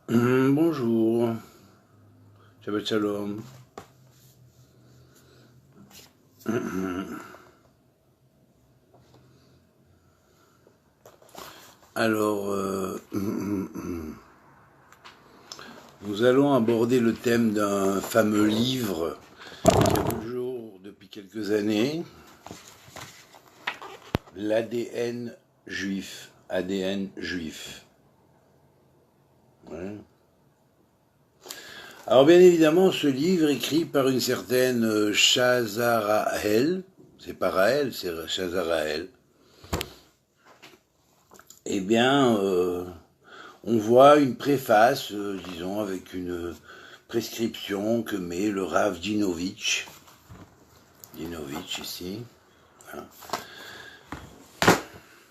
Bonjour, Shabbat Shalom. Alors, nous allons aborder le thème d'un fameux livre qui a vu le jour depuis quelques années, l'ADN juif. ADN juif. Ouais. Alors bien évidemment, ce livre écrit par une certaine Chazarael, c'est pas Raël, c'est Chazarael, eh bien, on voit une préface, disons, avec une prescription que met le Rav Dinovitch ici, hein,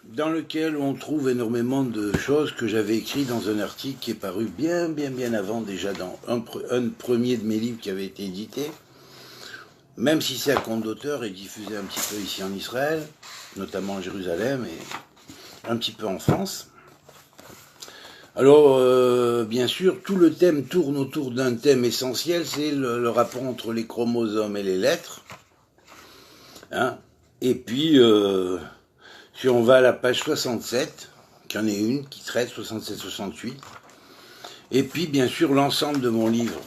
dans lequel on trouve énormément de choses que j'avais écrites dans un article qui est paru bien avant, déjà dans un premier de mes livres qui avait été édité, même si c'est à compte d'auteur et diffusé un petit peu ici en Israël, notamment à Jérusalem et un petit peu en France. Alors, bien sûr, tout le thème tourne autour d'un thème essentiel, c'est le rapport entre les chromosomes et les lettres. Hein. Et puis, si on va à la page 67, qu'il y en ait une qui traite 67-68, et puis, bien sûr, l'ensemble de mon livre,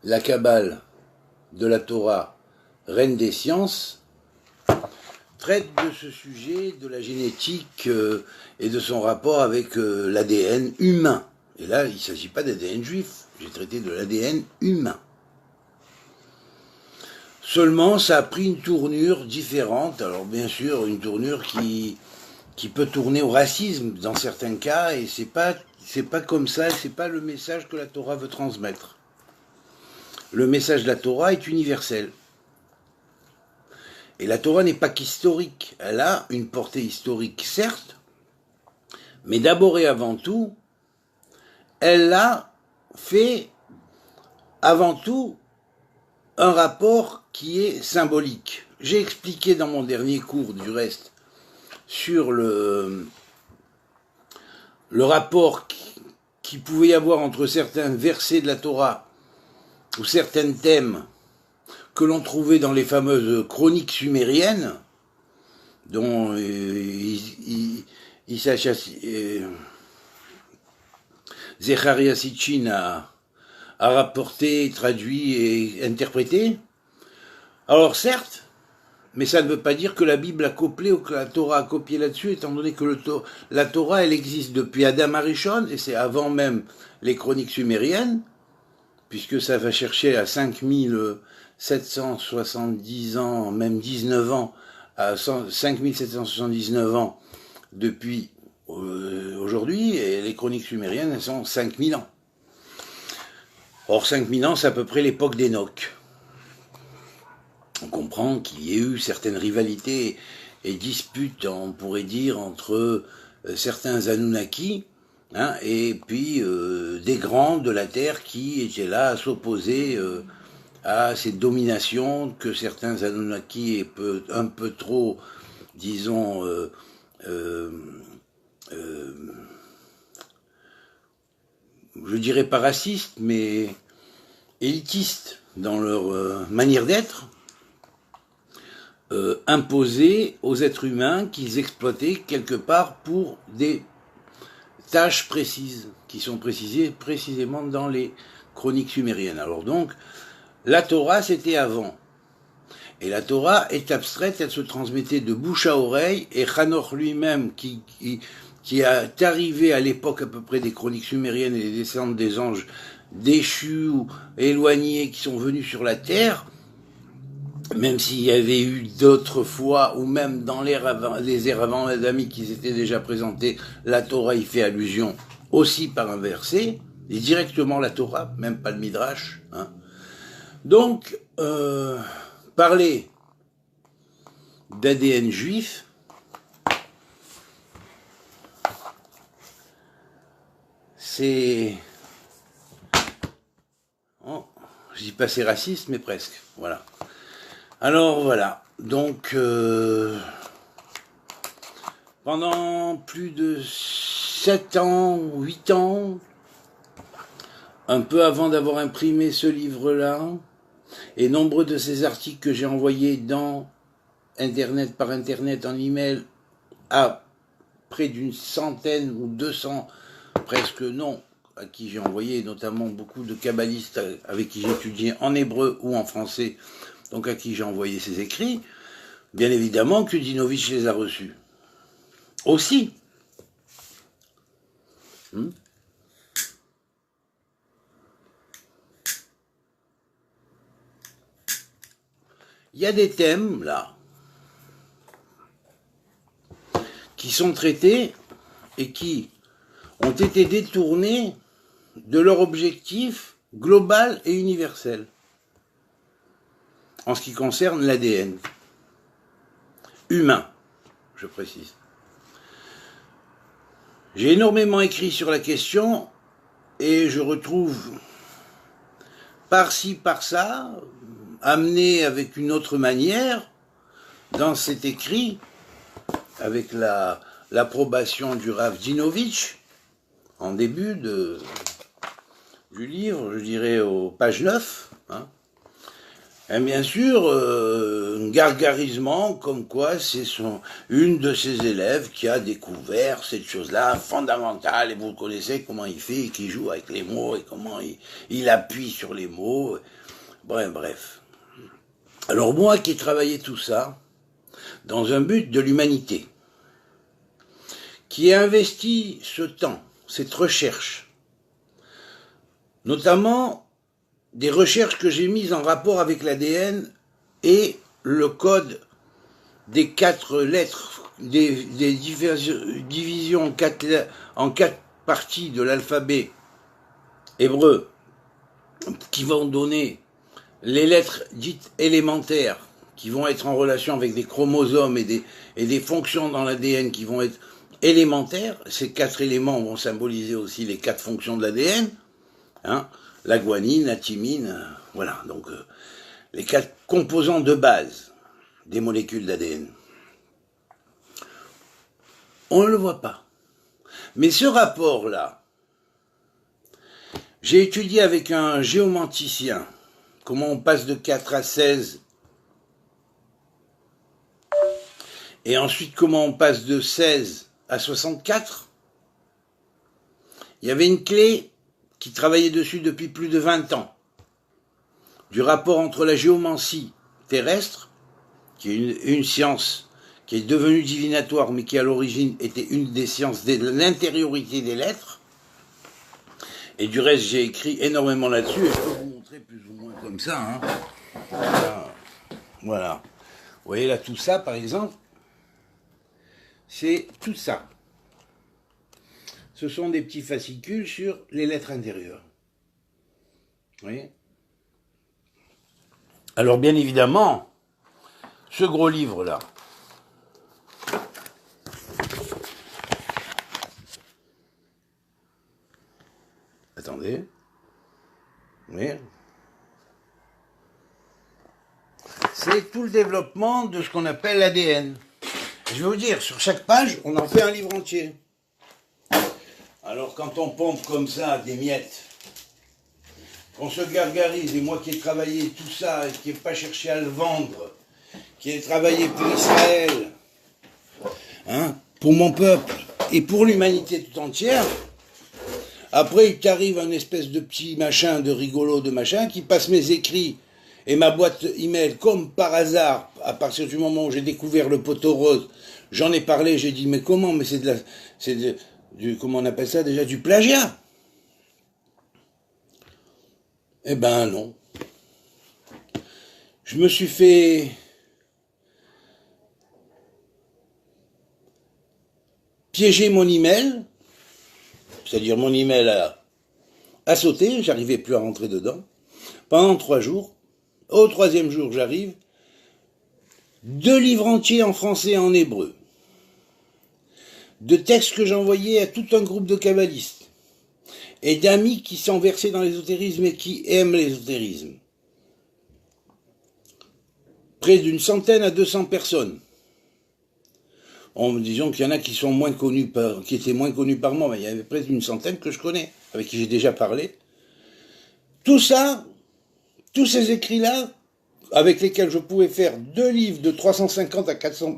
La Kabbale de la Torah, reine des sciences, traite de ce sujet, de la génétique et de son rapport avec l'ADN humain. Et là, il ne s'agit pas d'ADN juif, j'ai traité de l'ADN humain. Seulement, ça a pris une tournure différente. Alors bien sûr, une tournure qui peut tourner au racisme dans certains cas, et c'est pas comme ça, c'est pas le message que la Torah veut transmettre. Le message de la Torah est universel. Et la Torah n'est pas qu'historique, elle a une portée historique, certes, mais d'abord et avant tout, elle a fait, avant tout, un rapport qui est symbolique. J'ai expliqué dans mon dernier cours, du reste, sur le rapport qui pouvait y avoir entre certains versets de la Torah ou certains thèmes que l'on trouvait dans les fameuses chroniques sumériennes, dont Zecharia Sitchin a rapporté, traduit et interprété. Alors certes, mais ça ne veut pas dire que la Bible a copié ou que la Torah a copié là-dessus, étant donné que la Torah, elle existe depuis Adam Arishon, et c'est avant même les chroniques sumériennes, puisque ça va chercher à 5770 ans, même 19 ans, à 5779 ans depuis aujourd'hui, et les chroniques sumériennes, elles sont 5000 ans. Or, 5000 ans, c'est à peu près l'époque d'Enoch. On comprend qu'il y ait eu certaines rivalités et disputes, on pourrait dire, entre certains Anunnaki, hein, et puis des grands de la Terre qui étaient là à s'opposer à cette domination que certains Anunnaki un peu trop, disons, je dirais pas racistes, mais élitistes dans leur manière d'être, imposés aux êtres humains qu'ils exploitaient quelque part pour des tâches précises, qui sont précisées précisément dans les chroniques sumériennes. Alors donc, la Torah, c'était avant. Et la Torah est abstraite, elle se transmettait de bouche à oreille, et Hanoch lui-même, qui est arrivé à l'époque à peu près des chroniques sumériennes et des descentes des anges déchus ou éloignés qui sont venus sur la terre, même s'il y avait eu d'autres fois, ou même dans les ères avant adamiques qui s'étaient déjà présentés, la Torah y fait allusion aussi par un verset, et directement la Torah, même pas le Midrash. Hein. Donc, parler d'ADN juif, c'est... Oh, je dis pas c'est raciste, mais presque, voilà. Alors voilà, donc pendant plus de 7 ans, 8 ans, un peu avant d'avoir imprimé ce livre-là, et nombreux de ces articles que j'ai envoyés dans Internet, par Internet, en email, à près d'une centaine ou 200, presque non, à qui j'ai envoyé, notamment beaucoup de kabbalistes avec qui j'étudiais en hébreu ou en français, donc à qui j'ai envoyé ces écrits, bien évidemment que Dinovitch les a reçus. Aussi. Il y a des thèmes, là, qui sont traités et qui ont été détournés de leur objectif global et universel, en ce qui concerne l'ADN. Humain, je précise. J'ai énormément écrit sur la question et je retrouve par-ci, par-ça, amené avec une autre manière, dans cet écrit, avec l'approbation du Rav Dinovitch, en début du livre, je dirais aux pages 9, hein. Et bien sûr, un gargarisement comme quoi c'est une de ses élèves qui a découvert cette chose-là fondamentale, et vous connaissez comment il fait, et qu'il joue avec les mots, et comment il appuie sur les mots, bref. Alors moi qui ai travaillé tout ça, dans un but de l'humanité, qui ai investi ce temps, cette recherche, notamment des recherches que j'ai mises en rapport avec l'ADN et le code des 4 lettres, des divisions en 4 parties de l'alphabet hébreu, qui vont donner les lettres dites élémentaires, qui vont être en relation avec des chromosomes et des fonctions dans l'ADN qui vont être élémentaires. Ces 4 éléments vont symboliser aussi les 4 fonctions de l'ADN, hein, la guanine, la thymine, voilà, donc les 4 composants de base des molécules d'ADN. On ne le voit pas. Mais ce rapport-là, j'ai étudié avec un géomanticien comment on passe de 4 à 16, et ensuite comment on passe de 16 à 64. Il y avait une clé qui travaillait dessus depuis plus de 20 ans, du rapport entre la géomancie terrestre, qui est une science qui est devenue divinatoire, mais qui à l'origine était une des sciences de l'intériorité des lettres, et du reste j'ai écrit énormément là-dessus, et je peux vous montrer plus ou moins comme ça, hein. Voilà. Vous voyez là, tout ça par exemple, c'est tout ça. Ce sont des petits fascicules sur les lettres intérieures. Vous voyez ? Alors bien évidemment, ce gros livre-là, attendez, oui, c'est tout le développement de ce qu'on appelle l'ADN. Je vais vous dire, sur chaque page, on en fait un livre entier. Alors quand on pompe comme ça des miettes, qu'on se gargarise, et moi qui ai travaillé tout ça, et qui n'ai pas cherché à le vendre, qui ai travaillé pour Israël, hein, pour mon peuple, et pour l'humanité tout entière, après il t'arrive un espèce de petit machin, de rigolo, de machin, qui passe mes écrits et ma boîte email, comme par hasard, à partir du moment où j'ai découvert le poteau rose, j'en ai parlé, j'ai dit, mais comment, mais comment on appelle ça déjà, du plagiat. Eh ben non. Je me suis fait piéger mon email, c'est-à-dire mon email a sauté, j'arrivais plus à rentrer dedans, pendant 3 jours. Au 3e jour, j'arrive, 2 livres entiers en français et en hébreu, de textes que j'envoyais à tout un groupe de kabbalistes, et d'amis qui sont versés dans l'ésotérisme et qui aiment l'ésotérisme. Près d'une centaine à 200 personnes. en me disant qu'il y en a qui sont moins connus qui étaient moins connus par moi, mais il y avait presque une centaine que je connais, avec qui j'ai déjà parlé. Tout ça, tous ces écrits-là, avec lesquels je pouvais faire 2 livres de 350 à 400,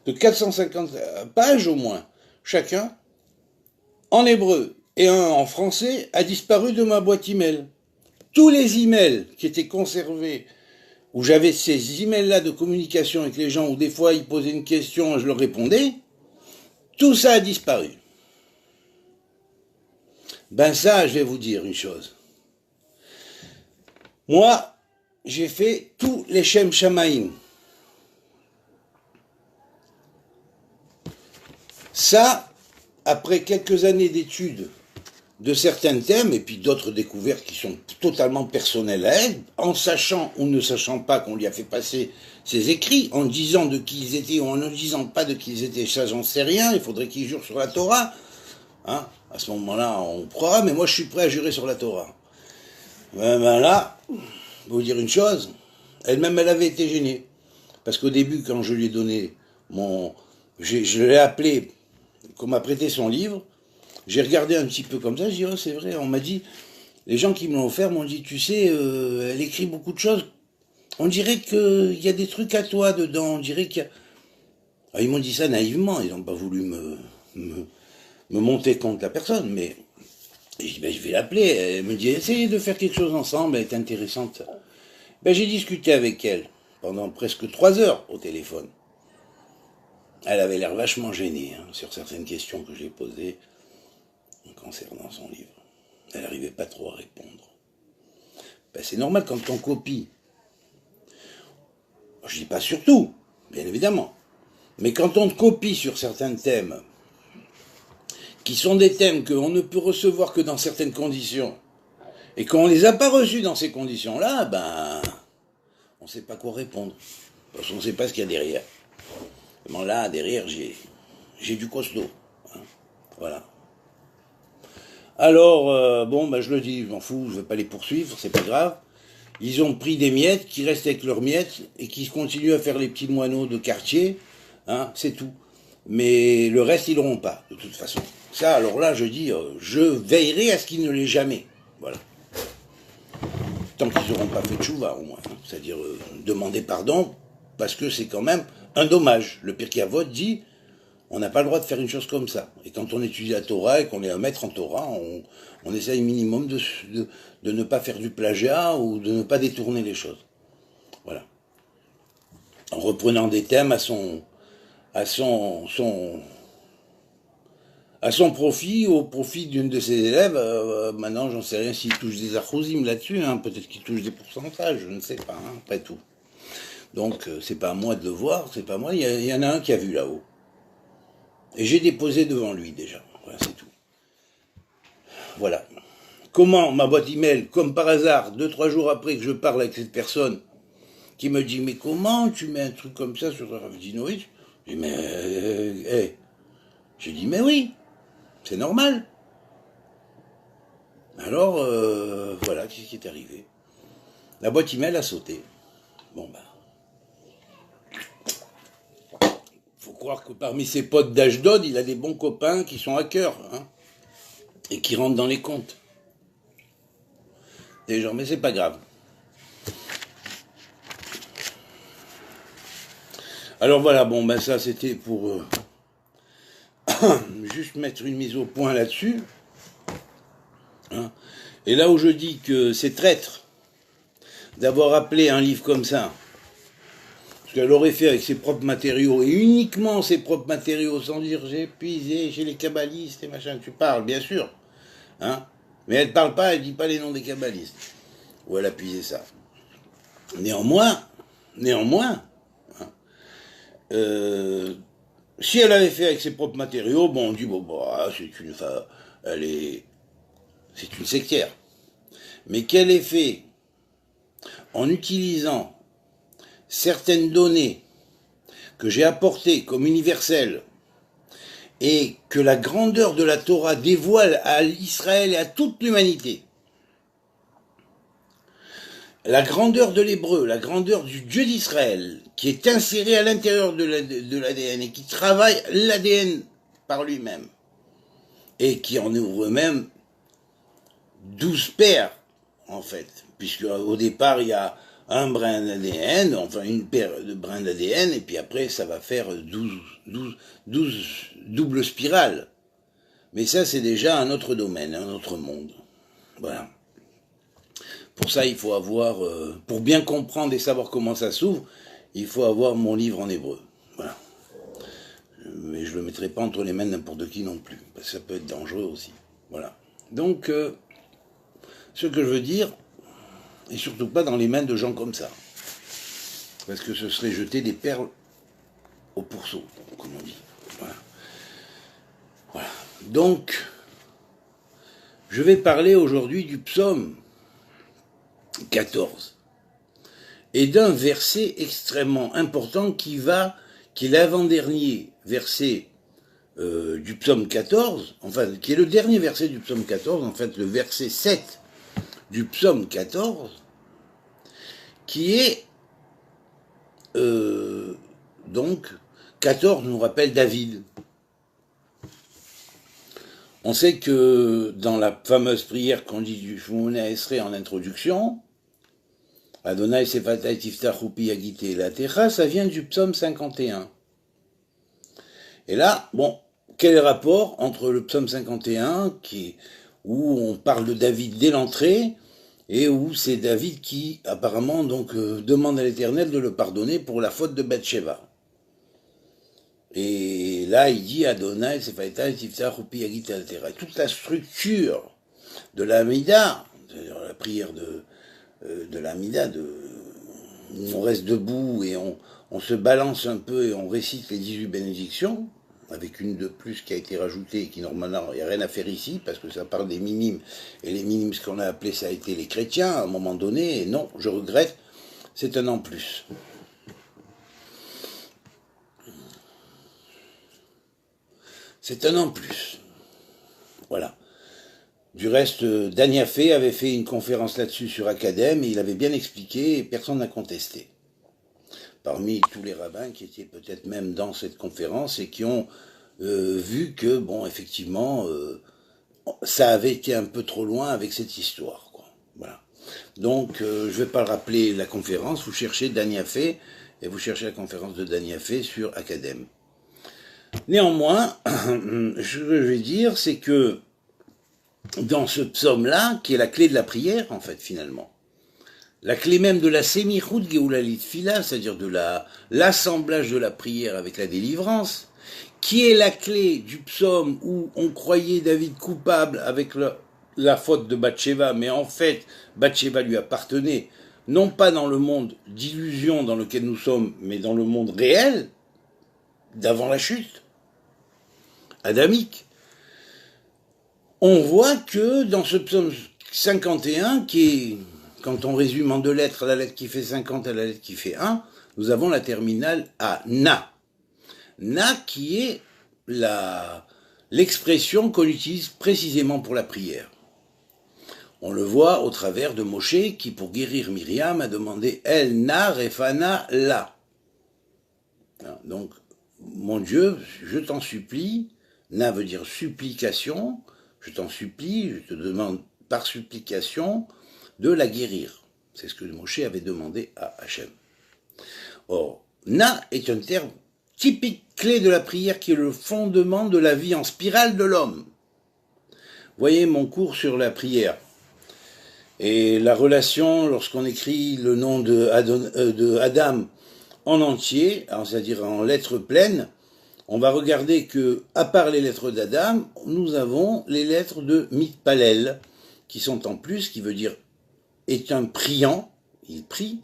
de 450 pages au moins, chacun, en hébreu et un en français, a disparu de ma boîte email. Tous les emails qui étaient conservés, où j'avais ces emails-là de communication avec les gens, où des fois ils posaient une question et je leur répondais, tout ça a disparu. Ben ça, je vais vous dire une chose. Moi, j'ai fait tous les Shem Shamaïm. Ça, après quelques années d'études de certains thèmes, et puis d'autres découvertes qui sont totalement personnelles à elle, en sachant ou ne sachant pas qu'on lui a fait passer ses écrits, en disant de qui ils étaient ou en ne disant pas de qui ils étaient, ça j'en sais rien, il faudrait qu'il jure sur la Torah. Hein, à ce moment-là, on pourra, mais moi je suis prêt à jurer sur la Torah. Ben là, je vais vous dire une chose, elle-même elle avait été gênée. Parce qu'au début, quand je lui ai donné je l'ai appelé, qu'on m'a prêté son livre, j'ai regardé un petit peu comme ça, j'ai dit, oh, c'est vrai, on m'a dit, les gens qui me l'ont offert m'ont dit, tu sais, elle écrit beaucoup de choses, on dirait qu'il y a des trucs à toi dedans, on dirait qu'il y a... Alors, ils m'ont dit ça naïvement, ils n'ont pas voulu me monter contre la personne, mais j'ai dit, ben, je vais l'appeler, elle me dit, essayez de faire quelque chose ensemble, elle est intéressante. Ben, j'ai discuté avec elle pendant presque 3 heures au téléphone. Elle avait l'air vachement gênée sur certaines questions que j'ai posées concernant son livre. Elle n'arrivait pas trop à répondre. Ben, c'est normal quand on copie. Je dis pas surtout, bien évidemment. Mais quand on copie sur certains thèmes, qui sont des thèmes qu'on ne peut recevoir que dans certaines conditions, et qu'on ne les a pas reçus dans ces conditions-là, ben, on ne sait pas quoi répondre. Parce qu'on ne sait pas ce qu'il y a derrière. Bon, là, derrière, j'ai du costaud. Hein, voilà. Alors, bon, ben, je le dis, je m'en fous, je ne vais pas les poursuivre, c'est pas grave. Ils ont pris des miettes, qui restent avec leurs miettes, et qui continuent à faire les petits moineaux de quartier, hein, c'est tout. Mais le reste, ils l'auront pas, de toute façon. Ça, alors là, je dis, je veillerai à ce qu'ils ne l'aient jamais. Voilà. Tant qu'ils n'auront pas fait de chouva, au moins. Hein, c'est-à-dire demander pardon, parce que c'est quand même un dommage. Le Pirkei Avot dit, on n'a pas le droit de faire une chose comme ça. Et quand on étudie la Torah et qu'on est un maître en Torah, on essaye minimum de ne pas faire du plagiat ou de ne pas détourner les choses. Voilà. En reprenant des thèmes à son profit, au profit d'une de ses élèves. Maintenant, j'en sais rien s'il touche des achousim là-dessus, hein, peut-être qu'il touche des pourcentages, je ne sais pas, hein, après tout. Donc, c'est pas à moi de le voir, c'est pas à moi, il y en a un qui a vu là-haut. Et j'ai déposé devant lui déjà, voilà, c'est tout. Voilà. Comment ma boîte email, comme par hasard, 2-3 jours après que je parle avec cette personne, qui me dit, mais comment tu mets un truc comme ça sur Rav Zinovitch? J'ai dit, mais, j'ai dit, mais oui, c'est normal. Alors, voilà, qu'est-ce qui est arrivé? La boîte email a sauté. Bon, ben. Faut croire que parmi ses potes d'Ashdod, il a des bons copains qui sont hackers, hein, et qui rentrent dans les comptes. Des gens, mais c'est pas grave. Alors voilà, bon, ben ça c'était pour juste mettre une mise au point là-dessus. Hein. Et là où je dis que c'est traître d'avoir appelé un livre comme ça, parce qu'elle aurait fait avec ses propres matériaux, et uniquement ses propres matériaux, sans dire j'ai puisé chez les kabbalistes et machin, tu parles, bien sûr, hein, mais elle parle pas, elle dit pas les noms des kabbalistes, où elle a puisé ça. Néanmoins, hein, si elle avait fait avec ses propres matériaux, bon, on dit, bon, c'est une sectaire. Mais qu'elle ait fait en utilisant certaines données que j'ai apportées comme universelles et que la grandeur de la Torah dévoile à Israël et à toute l'humanité, la grandeur de l'hébreu, la grandeur du Dieu d'Israël, qui est inséré à l'intérieur de l'ADN et qui travaille l'ADN par lui-même, et qui en ouvre même 12 paires, en fait, puisque au départ, il y a un brin d'ADN, enfin une paire de brins d'ADN, et puis après, ça va faire 12 doubles spirales. Mais ça, c'est déjà un autre domaine, un autre monde. Voilà. Pour ça, il faut avoir, pour bien comprendre et savoir comment ça s'ouvre, il faut avoir mon livre en hébreu. Voilà. Mais je ne le mettrai pas entre les mains de n'importe qui non plus, parce que ça peut être dangereux aussi. Voilà. Donc, ce que je veux dire, et surtout pas dans les mains de gens comme ça. Parce que ce serait jeter des perles au pourceau, comme on dit. Voilà. Voilà. Donc, je vais parler aujourd'hui du psaume 14 et d'un verset extrêmement important qui est l'avant-dernier verset du psaume 14, enfin, qui est le dernier verset du psaume 14, en fait, le verset 7 du psaume 14, qui est donc 14 nous rappelle David. On sait que dans la fameuse prière qu'on dit du Shemona Esrei en introduction, Adonai Sefatai Tiftach Upi Agite Latecha, ça vient du psaume 51. Et là, bon, quel est le rapport entre le psaume 51, où on parle de David dès l'entrée, et où c'est David qui, apparemment, donc, demande à l'Éternel de le pardonner pour la faute de Bathsheba. Et là, il dit Adonai, Sefaïta, Tiftach, Upi, Agit, Altera. Toute la structure de l'Amida, c'est-à-dire la prière de l'Amida, où on reste debout et on se balance un peu et on récite les 18 bénédictions, avec une de plus qui a été rajoutée et qui normalement, il n'y a rien à faire ici, parce que ça parle des minimes, et les minimes, ce qu'on a appelé, ça a été les chrétiens, à un moment donné, et non, je regrette, c'est un an plus. C'est un an plus. Voilà. Du reste, Daniafé avait fait une conférence là-dessus sur Acadème, et il avait bien expliqué, et personne n'a contesté. Parmi tous les rabbins qui étaient peut-être même dans cette conférence, et qui ont vu que, bon, effectivement, ça avait été un peu trop loin avec cette histoire, quoi. Voilà. Donc, je ne vais pas rappeler la conférence, vous cherchez Daniafé, et vous cherchez la conférence de Daniafé sur Acadème. Néanmoins, ce que je vais dire, c'est que dans ce psaume-là, qui est la clé de la prière, en fait, finalement, la clé même de la Semichut Geulalit Tfila, c'est-à-dire de l'assemblage de la prière avec la délivrance, qui est la clé du psaume où on croyait David coupable avec la faute de Bathsheba, mais en fait, Bathsheba lui appartenait, non pas dans le monde d'illusion dans lequel nous sommes, mais dans le monde réel, d'avant la chute adamique. On voit que dans ce psaume 51, qui est, quand on résume en deux lettres, la lettre qui fait 50 et la lettre qui fait 1, nous avons la terminale à Na. Na qui est l'expression qu'on utilise précisément pour la prière. On le voit au travers de Moshe qui, pour guérir Myriam, a demandé El Na Refana La. Donc, mon Dieu, je t'en supplie, Na veut dire supplication, je t'en supplie, je te demande par supplication de la guérir. C'est ce que Moshe avait demandé à Hachem. Or, Na est un terme typique clé de la prière qui est le fondement de la vie en spirale de l'homme. Voyez mon cours sur la prière. Et la relation, lorsqu'on écrit le nom de Adam en entier, c'est-à-dire en lettres pleines, on va regarder que, à part les lettres d'Adam, nous avons les lettres de Mitpalel, qui sont en plus, qui veut dire est un priant, il prie.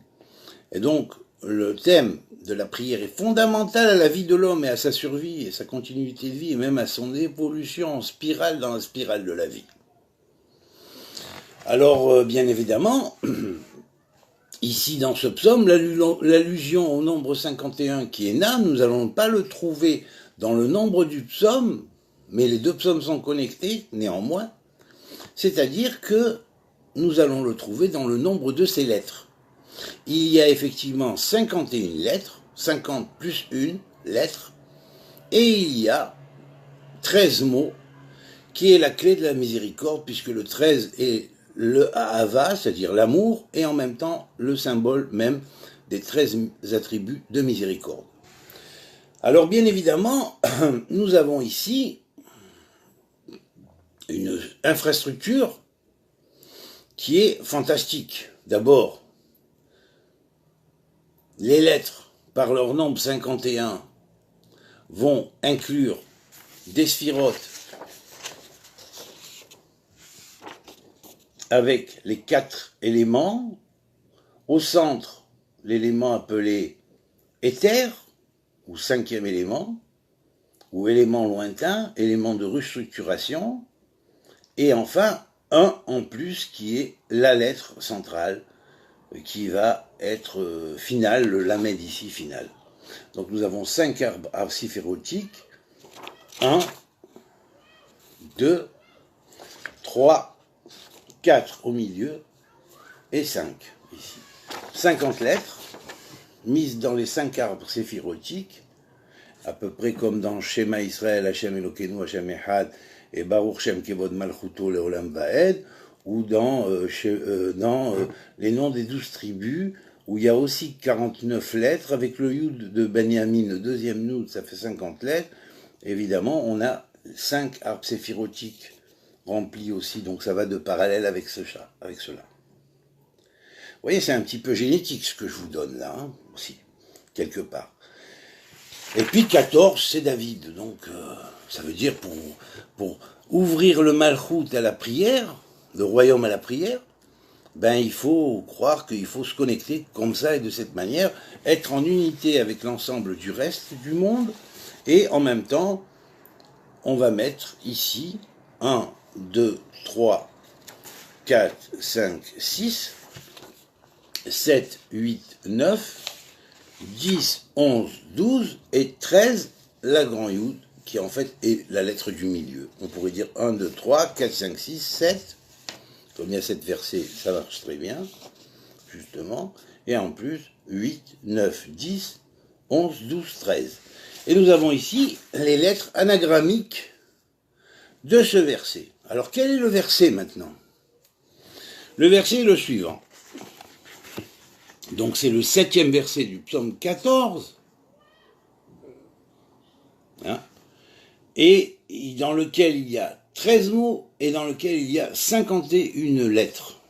Et donc, le thème de la prière est fondamental à la vie de l'homme et à sa survie et sa continuité de vie, et même à son évolution en spirale dans la spirale de la vie. Alors, bien évidemment, ici dans ce psaume, l'allusion au nombre 51 qui est Na, nous n'allons pas le trouver dans le nombre du psaume, mais les deux psaumes sont connectés néanmoins, c'est-à-dire que nous allons le trouver dans le nombre de ses lettres. il y a effectivement 51 lettres, 50 plus une lettre, et il y a 13 mots, qui est la clé de la miséricorde, puisque le 13 est le Ahava, c'est-à-dire l'amour, et en même temps le symbole même des 13 attributs de miséricorde. Alors bien évidemment, nous avons ici une infrastructure qui est fantastique. D'abord, les lettres, par leur nombre 51, vont inclure des sphirotes avec les 4 éléments. Au centre, l'élément appelé éther, ou 5e élément, ou élément lointain, élément de restructuration, et enfin, un en plus qui est la lettre centrale, qui va être finale, le lamed ici final. Donc nous avons 5 arbres syphérotiques, 1, 2, 3, 4 au milieu, et 5 ici. 50 lettres, mises dans les 5 arbres séphirotiques, à peu près comme dans Shema Israël, Hashem Elokeinu, Hashem Echad, et Baruch Shem Kevod Malchuto Leolam Vaed, ou dans les noms des 12 tribus, où il y a aussi 49 lettres, avec le Yud de Benyamin, le deuxième Noud, ça fait 50 lettres. Évidemment, on a 5 arbres séphirotiques remplis aussi, donc ça va de parallèle avec cela. Vous voyez, c'est un petit peu génétique ce que je vous donne là, hein, aussi, quelque part. Et puis 14, c'est David, donc ça veut dire pour ouvrir le Malchut à la prière, le royaume à la prière, ben il faut croire qu'il faut se connecter comme ça et de cette manière, être en unité avec l'ensemble du reste du monde, et en même temps, on va mettre ici 1, 2, 3, 4, 5, 6, 7, 8, 9, 10, 11, 12 et 13, la grand Yud, qui en fait est la lettre du milieu. On pourrait dire 1, 2, 3, 4, 5, 6, 7. Comme il y a 7 versets, ça marche très bien, justement. Et en plus, 8, 9, 10, 11, 12, 13. Et nous avons ici les lettres anagrammiques de ce verset. Alors, quel est le verset maintenant? Le verset est le suivant. Donc, c'est le 7e verset du psaume 14. Hein, et dans lequel il y a 13 mots et dans lequel il y a 51 lettres.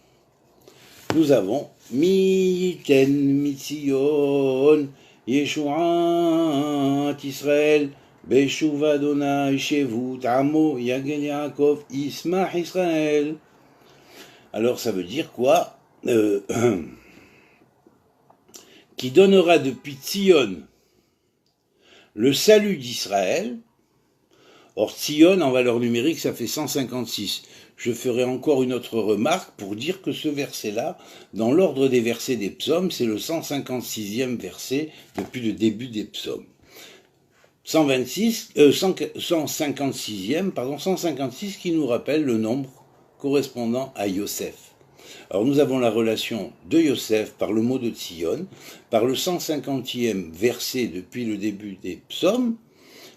Nous avons Miten Mitzion Yeshuat Israël Beshuv Adonai Shevut Amo Yagel Yaakov Ismach Israël. Alors ça veut dire quoi? Qui donnera depuis Tzion le salut d'Israël. Or, Tzion, en valeur numérique, ça fait 156. Je ferai encore une autre remarque pour dire que ce verset-là, dans l'ordre des versets des psaumes, c'est le 156e verset depuis le début des psaumes. 156 qui nous rappelle le nombre correspondant à Yosef. Alors nous avons la relation de Yosef par le mot de Tzion, par le 150e verset depuis le début des psaumes.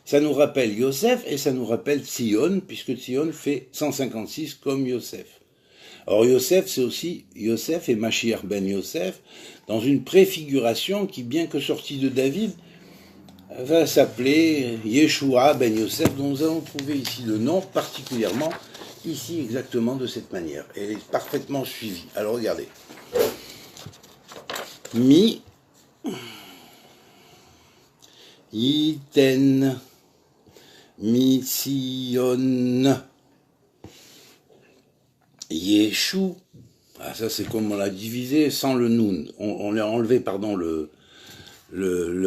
Ça nous rappelle Yosef et ça nous rappelle Tzion, puisque Tzion fait 156 comme Yosef. Or Yosef, c'est aussi Yosef et Mashiach ben Yosef, dans une préfiguration qui, bien que sortie de David, va s'appeler Yeshua ben Yosef, dont nous allons trouver ici le nom particulièrement, ici exactement de cette manière. Elle est parfaitement suivie. Alors regardez. Mi Yiten Mitzion Yeshu. Ah, ça c'est comme on l'a divisé sans le Nun. On l'a enlevé, pardon, le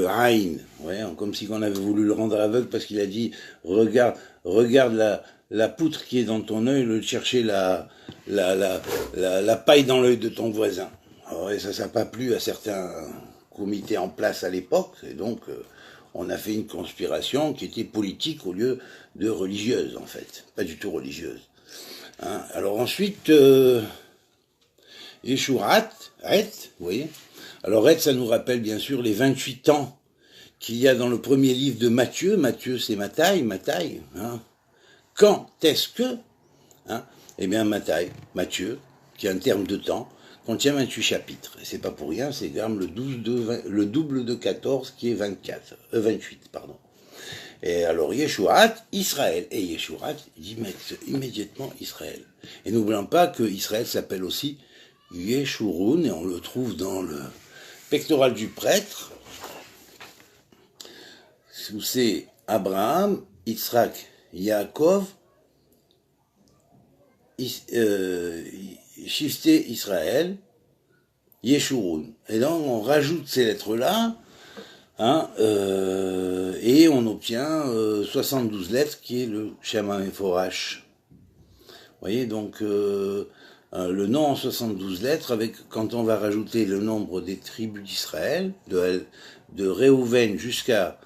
Aïn. Ouais, comme si on avait voulu le rendre aveugle parce qu'il a dit regarde la poutre qui est dans ton œil, le chercher la paille dans l'œil de ton voisin. Alors, et ça n'a pas plu à certains comités en place à l'époque, et donc on a fait une conspiration qui était politique au lieu de religieuse, en fait. Pas du tout religieuse. Hein. Alors ensuite, Yeshurat, vous voyez, Alors Red, ça nous rappelle bien sûr les 28 ans qu'il y a dans le premier livre de Matthieu. Matthieu, c'est ma taille. Hein. Quand est-ce que hein, eh bien Matthieu, qui est un terme de temps, contient 28 chapitres. Et c'est pas pour rien, c'est quand même le double de 14 qui est 28, pardon. Et alors Yeshuat, Israël. Et Yeshuat, il dit immédiatement Israël. Et n'oublions pas que Israël s'appelle aussi Yeshurun, et on le trouve dans le pectoral du prêtre, où c'est Abraham, Yitzhak, Yaakov, Shifté Israël, Yeshurun. Et donc on rajoute ces lettres-là, hein, et on obtient 72 lettres qui est le Shema Meforash. Vous voyez, donc le nom en 72 lettres, avec quand on va rajouter le nombre des tribus d'Israël, de Réhouven jusqu'à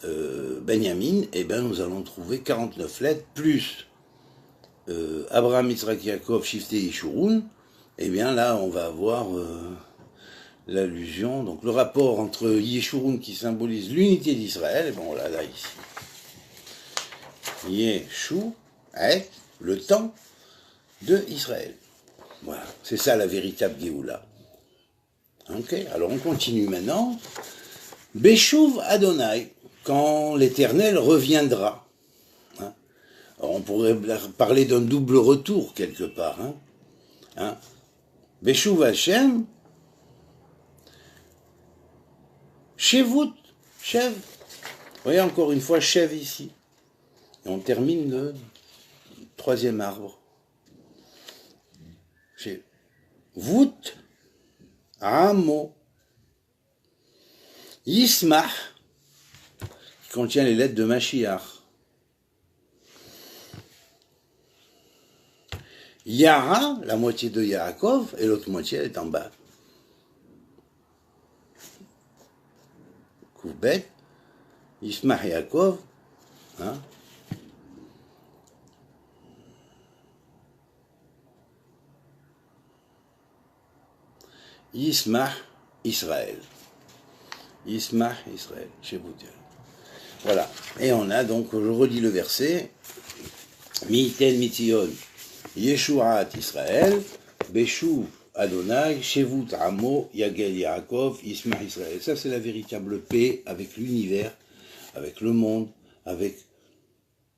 Benjamin, eh bien nous allons trouver 49 lettres, plus Abraham, Yitzhak, Yaakov, Shifté, Yeshurun. Eh bien là, on va avoir l'allusion, donc le rapport entre Yeshurun qui symbolise l'unité d'Israël, et bon on l'a là ici. Yeshu, le temps de Israël. Voilà, c'est ça la véritable Géoula. Ok, alors on continue maintenant. Beshuv Adonai, quand l'Éternel reviendra. Hein, alors on pourrait parler d'un double retour quelque part. Hein, Beshuv Hashem, Shevut, Shev. Vous voyez encore une fois Shev ici. Et on termine le troisième arbre. Shevut, Amo, Yismach, qui contient les lettres de Mashiach. Yara, la moitié de Yaakov, et l'autre moitié elle est en bas. Koubet, Yismach Yaakov, hein. Yismach Israël. Yismach Israël, chez vous. Voilà. Et on a donc, je redis le verset, Mi'iten Mitzion, Yeshuat Israël, Beshuv Adonai, Shevut Amo, Yagel Yaakov, Yismach Israël. Ça, c'est la véritable paix avec l'univers, avec le monde, avec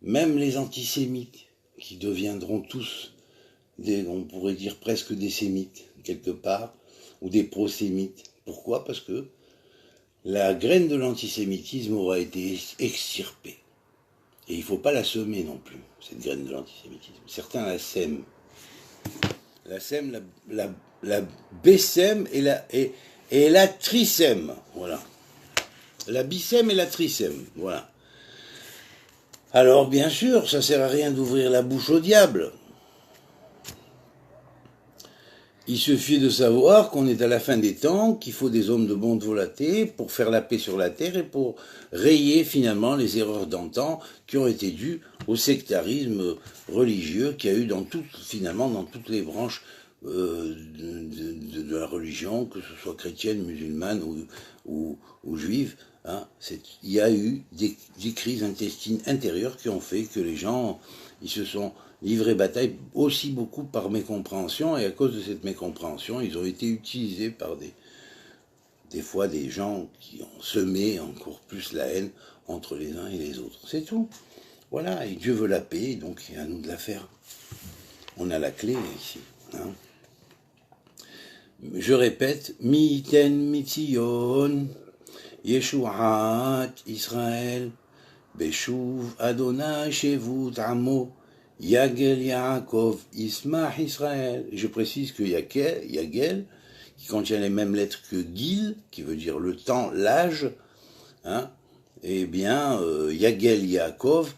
même les antisémites, qui deviendront tous, on pourrait dire presque des sémites, quelque part, ou des prosémites. Pourquoi? Parce que la graine de l'antisémitisme aura été extirpée. Et il ne faut pas la semer non plus, cette graine de l'antisémitisme. Certains la sèment. La sèment, la bésème et la trisème. Voilà. La bisème et la trisème. Voilà. Alors, bien sûr, ça ne sert à rien d'ouvrir la bouche au diable. Il suffit de savoir qu'on est à la fin des temps, qu'il faut des hommes de bonne volonté pour faire la paix sur la terre et pour rayer finalement les erreurs d'antan qui ont été dues au sectarisme religieux qu'il y a eu finalement dans toutes les branches de la religion, que ce soit chrétienne, musulmane ou juive. Hein. Il y a eu des crises intérieures qui ont fait que les gens ils se sont livré bataille aussi beaucoup par mécompréhension, et à cause de cette mécompréhension, ils ont été utilisés par des fois des gens qui ont semé encore plus la haine entre les uns et les autres. C'est tout. Voilà, et Dieu veut la paix, donc il est à nous de la faire. On a la clé ici. Hein. Je répète, Mi'iten Mitzion, Yeshuat Israël, Beshuv Adonai Shevut Amo, Yagel Yaakov, Yismach Israël. Je précise que Yagel, qui contient les mêmes lettres que Gil, qui veut dire le temps, l'âge, hein, eh bien, Yagel Yaakov,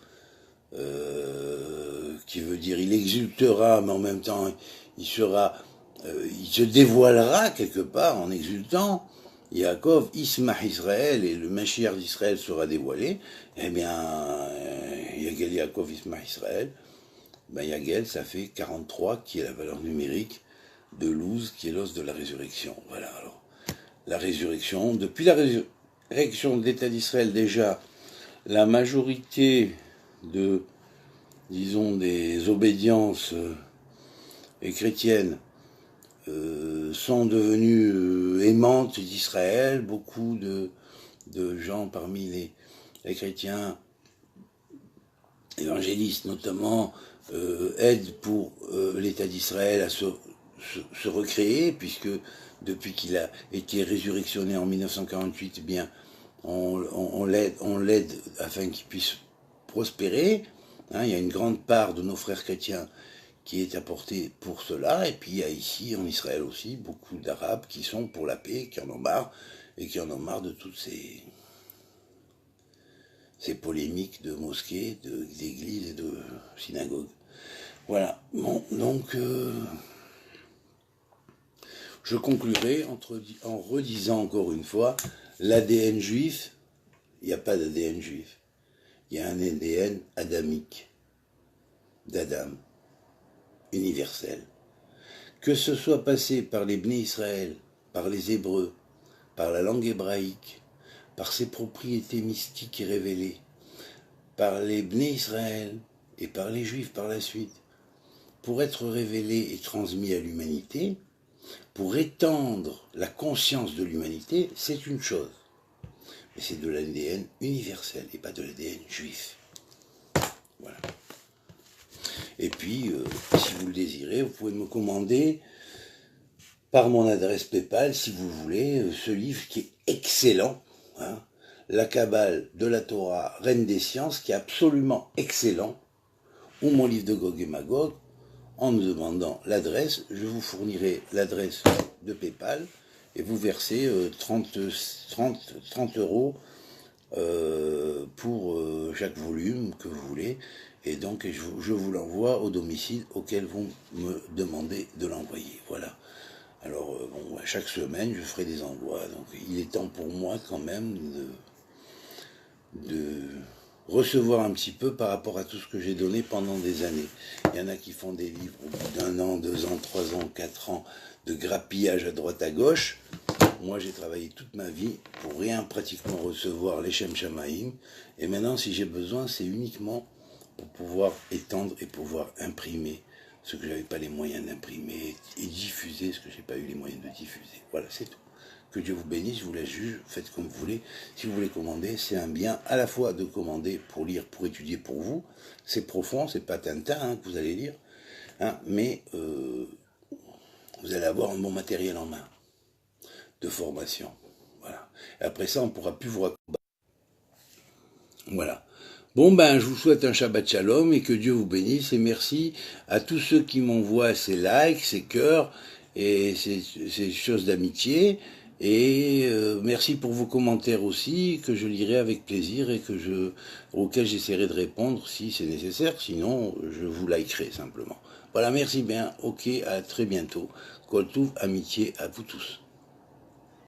qui veut dire il exultera, mais en même temps, il se dévoilera quelque part en exultant. Yaakov, Yismach Israël, et le Mashiach d'Israël sera dévoilé. Eh bien, Yagel Yaakov, Yismach Israël, ben Yagel, ça fait 43, qui est la valeur numérique de Luz, qui est l'os de la résurrection. Voilà, alors, la résurrection. Depuis la résurrection de l'État d'Israël, déjà, la majorité de, disons, des obédiences chrétiennes sont devenues aimantes d'Israël. Beaucoup de gens parmi les chrétiens évangélistes notamment aident pour l'État d'Israël à se recréer, puisque depuis qu'il a été résurrectionné en 1948, eh bien, on l'aide afin qu'il puisse prospérer. Hein, il y a une grande part de nos frères chrétiens qui est apportée pour cela, et puis il y a ici en Israël aussi beaucoup d'Arabes qui sont pour la paix, qui en ont marre, et qui en ont marre de toutes ces polémiques de mosquées, d'églises et de synagogues. Voilà, bon, donc je conclurai en redisant encore une fois, l'ADN juif, il n'y a pas d'ADN juif, il y a un ADN adamique, d'Adam, universel. Que ce soit passé par les Bnei Israël, par les Hébreux, par la langue hébraïque, par ses propriétés mystiques et révélées, par les Bnei Israël et par les Juifs par la suite, pour être révélé et transmis à l'humanité, pour étendre la conscience de l'humanité, c'est une chose. Mais c'est de l'ADN universel et pas de l'ADN juif. Voilà. Et puis, si vous le désirez, vous pouvez me commander par mon adresse PayPal, si vous voulez, ce livre qui est excellent, hein, La Kabbale de la Torah, Reine des Sciences, qui est absolument excellent, ou mon livre de Gog et Magog. En me demandant l'adresse, je vous fournirai l'adresse de PayPal et vous versez 30 € pour chaque volume que vous voulez. Et donc je vous l'envoie au domicile auquel vous me demandez de l'envoyer. Voilà. Alors bon, chaque semaine je ferai des envois. Donc il est temps pour moi quand même de recevoir un petit peu par rapport à tout ce que j'ai donné pendant des années. Il y en a qui font des livres au bout d'1 an, 2 ans, 3 ans, 4 ans de grappillage à droite à gauche. Moi, j'ai travaillé toute ma vie pour rien pratiquement recevoir les Shem Shamaïm. Et maintenant, si j'ai besoin, c'est uniquement pour pouvoir étendre et pouvoir imprimer ce que je n'avais pas les moyens d'imprimer et diffuser ce que je n'ai pas eu les moyens de diffuser. Voilà, c'est tout. Que Dieu vous bénisse, je vous laisse juge, faites comme vous voulez. Si vous voulez commander, c'est un bien à la fois de commander pour lire, pour étudier pour vous. C'est profond, c'est pas Tintin hein, que vous allez lire, hein, mais vous allez avoir un bon matériel en main de formation. Voilà. Et après ça, on ne pourra plus vous raconter. Voilà. Bon ben, je vous souhaite un Shabbat Shalom et que Dieu vous bénisse et merci à tous ceux qui m'envoient ces likes, ces cœurs et ces choses d'amitié. Et merci pour vos commentaires aussi, que je lirai avec plaisir et auxquels j'essaierai de répondre si c'est nécessaire, sinon je vous likerai simplement. Voilà, merci bien, ok, à très bientôt. Kol Touv, amitié à vous tous.